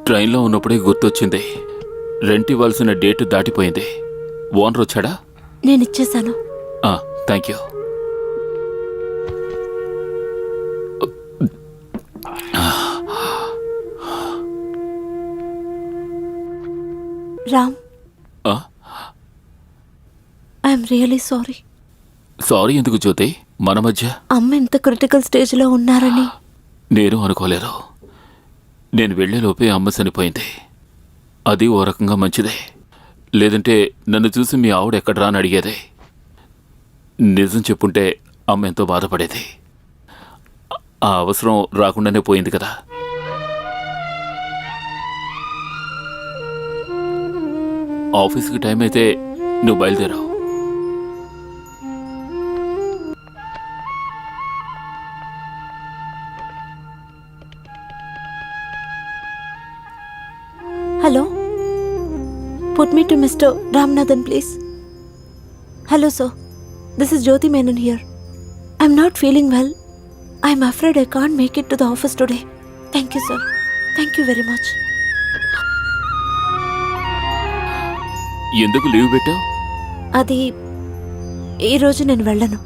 ట్రైన్లో ఉన్నప్పుడే గుర్తొచ్చింది. రెంట్ ఇవ్వాల్సిన డేట్ దాటిపోయింది. ఓనర్ వచ్చాడా? నేను ఇచ్చేశాను. Thank you. Ram, I'm really sorry. Sorry ఎందుకు జ్యోతి? మన మధ్య అమ్మ ఇంత క్రిటికల్ స్టేజ్లో ఉన్నారని నేను అనుకోలేరు. నేను వెళ్లేలోపే అమ్మ చనిపోయింది. అది ఓ రకంగా మంచిదే. లేదంటే నన్ను చూసి మీ ఆవిడ ఎక్కడరా అని అడిగేదే. నిజం చెప్పుంటే అమ్మ ఎంతో బాధపడేది. ఆ అవసరం రాకుండానే పోయింది కదా. ఆఫీస్కి టైం అయితే నువ్వు బయలుదేరావు. Hello, put me to mister Ramnathan please. Hello sir, this is Jyoti Menon here. I'm not feeling well. I'm afraid I can't make it to the office today. Thank you sir, thank you very much. ఎందుకు leave పెట్టావు? అది ఈరోజు నేను వెళ్ళను.